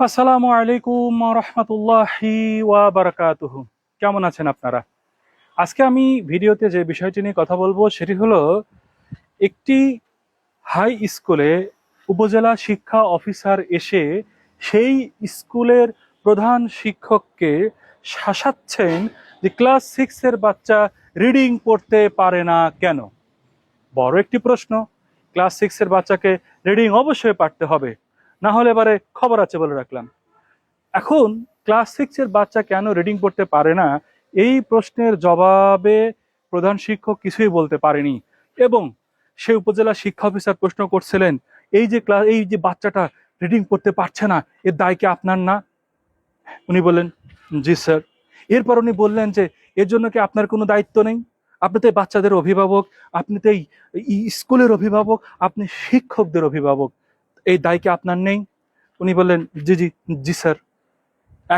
আসসালামু আলাইকুম রহমতুল্লাহি ওয়া বারাকাতুহু। কেমন আছেন আপনারা? আজকে আমি ভিডিওতে যে বিষয়টি নিয়ে কথা বলবো সেটি হলো একটি হাই স্কুলে উপজেলা শিক্ষা অফিসার এসে সেই স্কুলের প্রধান শিক্ষককে শাসাচ্ছেন যে ক্লাস 6-এর বাচ্চা রিডিং পড়তে পারে না কেন। বড় একটি প্রশ্ন। ক্লাস 6-এর বাচ্চাকে রিডিং অবশ্যই পারতে হবে, না হলে এবারে খবর আছে বলে রাখলাম। এখন ক্লাস 6-এর বাচ্চা কেন রিডিং পড়তে পারে না, এই প্রশ্নের জবাবে প্রধান শিক্ষক কিছুই বলতে পারেনি। এবং সে উপজেলা শিক্ষা অফিসার প্রশ্ন করছিলেন, এই যে বাচ্চাটা রিডিং পড়তে পারছে না, এর দায় কি আপনার না? উনি বললেন, জি স্যার। এরপর উনি বললেন যে এর জন্য কি আপনার কোনো দায়িত্ব নেই? আপনি তো এই বাচ্চাদের অভিভাবক, আপনি তো এই স্কুলের অভিভাবক, আপনি শিক্ষকদের অভিভাবক, এই দায় কি আপনার নেই? উনি বললেন, জি জি জি স্যার।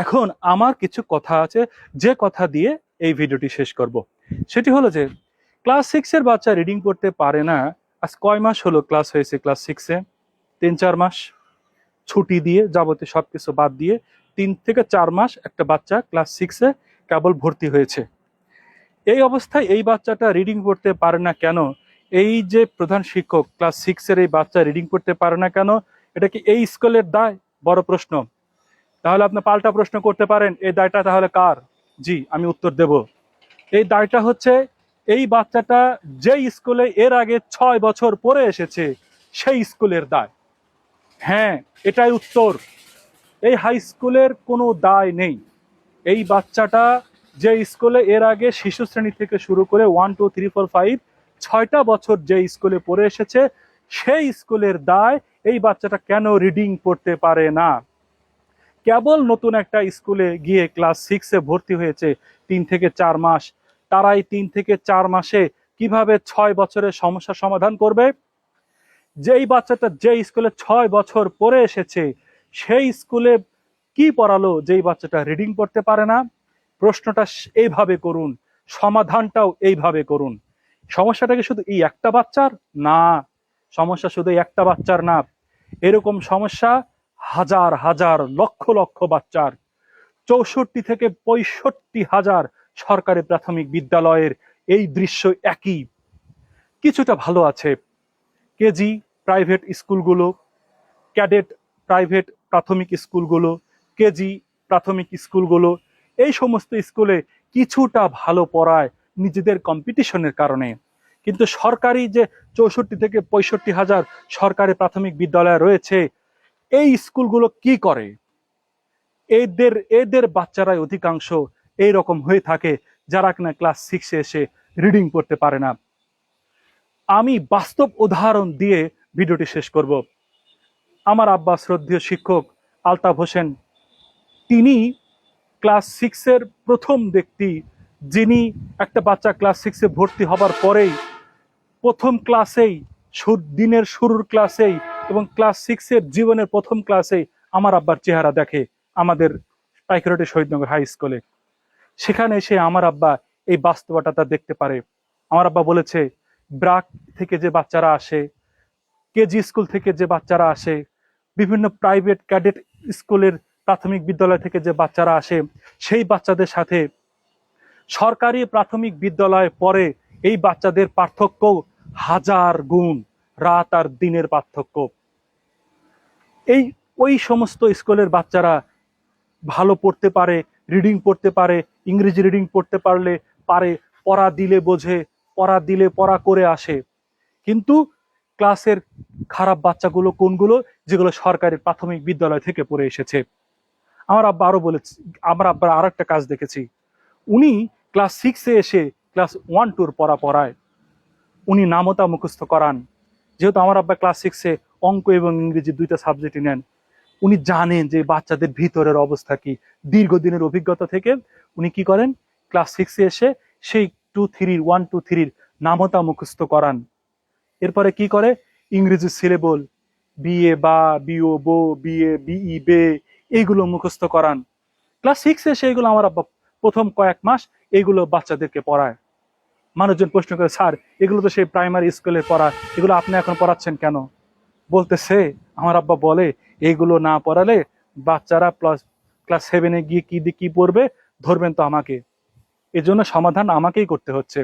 এখন আমার কিছু কথা আছে, যে কথা দিয়ে এই ভিডিওটি শেষ করব। সেটি হলো যে ক্লাস 6-এর বাচ্চা রিডিং পড়তে পারে না। আজ কয় মাস হলো ক্লাস হয়েছে ক্লাস 6-এ? 3-4 মাস। ছুটি দিয়ে যাবতীয় সবকিছু বাদ দিয়ে 3 থেকে 4 মাস একটা বাচ্চা ক্লাস 6-এ কেবল ভর্তি হয়েছে। এই অবস্থায় এই বাচ্চাটা রিডিং পড়তে পারে না কেন? এই যে প্রধান শিক্ষক ক্লাস 6-এর এই বাচ্চা রিডিং পড়তে পারে না কেন, এটা কি এই স্কুলের দায়? বড় প্রশ্ন। তাহলে আপনি পাল্টা প্রশ্ন করতে পারেন, এই দায়টা তাহলে কার? জি, আমি উত্তর দেব। এই দায়টা হচ্ছে এই বাচ্চাটা যে স্কুলে এর আগে 6 বছর পড়ে এসেছে সেই স্কুলের দায়। হ্যাঁ, এটাই উত্তর। এই হাই স্কুলের কোনো দায় নেই। এই বাচ্চাটা যে স্কুলে এর আগে শিশু শ্রেণী থেকে শুরু করে 1 2 3 4 5 6টা বছর যে স্কুলে পড়ে এসেছে সেই স্কুলের দায় এই বাচ্চাটা কেন রিডিং পড়তে পারে না। কেবল নতুন একটা স্কুলে গিয়ে ক্লাস 6-এ ভর্তি হয়েছে 3 থেকে 4 মাস, তারাই 3 থেকে 4 মাসে কিভাবে 6 বছরের সমস্যা সমাধান করবে? যেই বাচ্চাটা যে স্কুলে 6 বছর পড়ে এসেছে সেই স্কুলে কি পড়ালো যেই বাচ্চাটা রিডিং পড়তে পারে না? প্রশ্নটা এইভাবে করুন, সমাধানটাও এইভাবে করুন। সমস্যাটা কি শুধু এই একটা বাচ্চার? না, সমস্যা শুধু একটা বাচ্চার না, এরকম সমস্যা হাজার হাজার লক্ষ লক্ষ বাচ্চার। 64 থেকে 65 হাজার সরকারি প্রাথমিক বিদ্যালয়ের এই দৃশ্য একই। কিছুটা ভালো আছে কেজি প্রাইভেট স্কুলগুলো, ক্যাডেট প্রাইভেট প্রাথমিক স্কুলগুলো, কেজি প্রাথমিক স্কুলগুলো, এই সমস্ত স্কুলে কিছুটা ভালো পড়ায় নিজেদের কম্পিটিশনের কারণে। কিন্তু সরকারি যে 64 থেকে 65 হাজার সরকারি প্রাথমিক বিদ্যালয় রয়েছে, এই স্কুলগুলো কি করে? এদের এদের বাচ্চারাই অধিকাংশ এইরকম হয়ে থাকে, যারা কিনা ক্লাস 6-এ এসে রিডিং পড়তে পারে না। আমি বাস্তব উদাহরণ দিয়ে ভিডিওটি শেষ করব। আমার আব্বা শ্রদ্ধেয় শিক্ষক আলতাফ হোসেন, তিনি ক্লাস 6-এর প্রথম ব্যক্তি যিনি একটা বাচ্চা ক্লাস 6-এ ভর্তি হবার পরেই প্রথম ক্লাসেই, দিনের শুরুর ক্লাসেই এবং ক্লাস 6-এর জীবনের প্রথম ক্লাসেই আমার আব্বার চেহারা দেখে আমাদের পাইকরহাটি শহীদনগর হাই স্কুলে। সেখানে এসে আমার আব্বা এই বাস্তবতাটা দেখতে পারে। আমার আব্বা বলেছে, ব্রাক থেকে যে বাচ্চারা আসে, কেজি স্কুল থেকে যে বাচ্চারা আসে, বিভিন্ন প্রাইভেট ক্যাডেট স্কুলের প্রাথমিক বিদ্যালয় থেকে যে বাচ্চারা আসে, সেই বাচ্চাদের সাথে সরকারি প্রাথমিক বিদ্যালয়ে পড়ে এই বাচ্চাদের পার্থক্য হাজার গুণ, রাত আর দিনের পার্থক্য। এই ওই সমস্ত স্কুলের বাচ্চারা ভালো পড়তে পারে, রিডিং পড়তে পারে, ইংরেজি রিডিং পড়তে পারে, পড়া দিলে বোঝে, পড়া দিলে পড়া করে আসে। কিন্তু ক্লাসের খারাপ বাচ্চাগুলো কোনগুলো? যেগুলো সরকারি প্রাথমিক বিদ্যালয় থেকে পড়ে এসেছে। আমার আব্বা আরো বলেছে, আমার আব্বার আরো একটা কাজ দেখেছি, উনি ক্লাস 6-এ এসে ক্লাস 1 2 পড়া পড়ায়, উনি নামতা মুখস্থ করান। যেহেতু আমার আব্বা ক্লাস 6-এ অঙ্ক এবং ইংরেজি দুইটা সাবজেক্টই নেন, উনি জানেন যে বাচ্চাদের ভিতরের অবস্থা কি। দীর্ঘদিনের অভিজ্ঞতা থেকে উনি কি করেন, ক্লাস 6-এ এসে সেই 1 2 3 নামতা মুখস্থ করান। এরপরে কি করে, ইংরেজি সিলেবল, বিএ বা, বিও বো, বিএ বিই বে, এইগুলো মুখস্থ করান। ক্লাস 6-এ এসে এগুলো আমার আব্বা প্রথম কয়েক মাস এইগুলো বাচ্চাদেরকে পড়ায়। মানুষজন প্রশ্ন করে, স্যার এগুলো তো সেই প্রাইমারি স্কুলের পড়া, এগুলো আপনি এখন পড়াচ্ছেন কেন? বলতেছে, আমার আব্বা বলে, এইগুলো না পড়ালে বাচ্চারা ক্লাস 7-এ গিয়ে কি দিয়ে কি পড়বে, ধরবেন তো আমাকে। এজন্য সমাধান আমাকেই করতে হচ্ছে।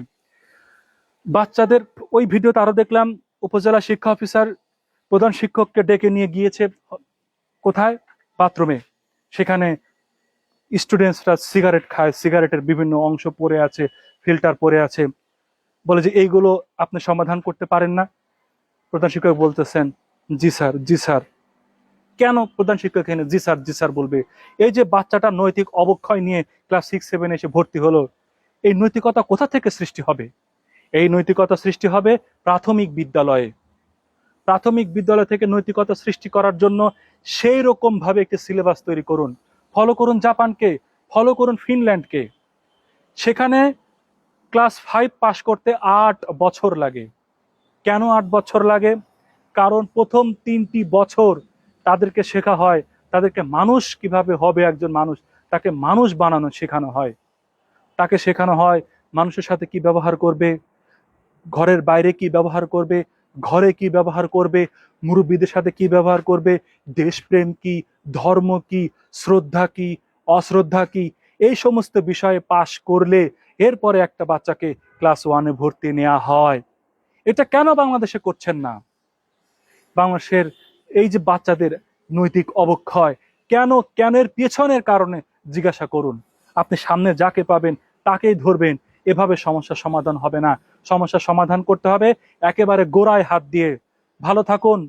বাচ্চাদের ওই ভিডিওতে আরো দেখলাম, উপজেলা শিক্ষা অফিসার প্রধান শিক্ষককে ডেকে নিয়ে গিয়েছে কোথায়, বাথরুমে। সেখানে স্টুডেন্টসরা সিগারেট খায়, সিগারেটের বিভিন্ন অংশ পড়ে আছে, ফিল্টার পড়ে আছে, বলে যে এইগুলো আপনি সমাধান করতে পারেন না। প্রধান শিক্ষক বলতেছেন জি স্যার, জি স্যার। কেন প্রধান শিক্ষক এখানে জি স্যার জি স্যার বলবে? এই যে বাচ্চাটা নৈতিক অবক্ষয় নিয়ে ক্লাস 6-7 এসে ভর্তি হলো, এই নৈতিকতা কোথা থেকে সৃষ্টি হবে? এই নৈতিকতা সৃষ্টি হবে প্রাথমিক বিদ্যালয়ে। প্রাথমিক বিদ্যালয় থেকে নৈতিকতা সৃষ্টি করার জন্য সেই রকম ভাবে একটি সিলেবাস তৈরি করুন। ফলো করুন জাপানকে, ফলো করুন ফিনল্যান্ডকে। সেখানে ক্লাস 5 পাস করতে 8 বছর লাগে। কেন 8 বছর লাগে? কারণ প্রথম 3টি বছর তাদেরকে শেখা হয়, তাদেরকে মানুষ কিভাবে হবে, একজন মানুষ, তাকে মানুষ বানানো শেখানো হয়। তাকে শেখানো হয় মানুষের সাথে কি ব্যবহার করবে, ঘরের বাইরে কি ব্যবহার করবে, ঘরে কি ব্যবহার করবে, মুরব্বীদের সাথে কি ব্যবহার করবে, দেশপ্রেম কি, ধর্ম কি, শ্রদ্ধা কি, অশ্রদ্ধা কি, এই সমস্ত বিষয়ে পাশ করলে এরপরে একটা বাচ্চাকে ক্লাস 1-এ ভর্তি নেওয়া হয়। এটা কেন বাংলাদেশে করছেন না? বাংলাদেশের এই যে বাচ্চাদের নৈতিক অবক্ষয়, কেন কেন এর পেছনের কারণে জিজ্ঞাসা করুন। আপনি সামনে যাকে পাবেন তাকেই ধরবেন, এভাবে সমস্যার সমাধান হবে না। সমস্যার সমাধান করতে হবে একেবারে গোড়ায় হাত দিয়ে। ভালো থাকুন,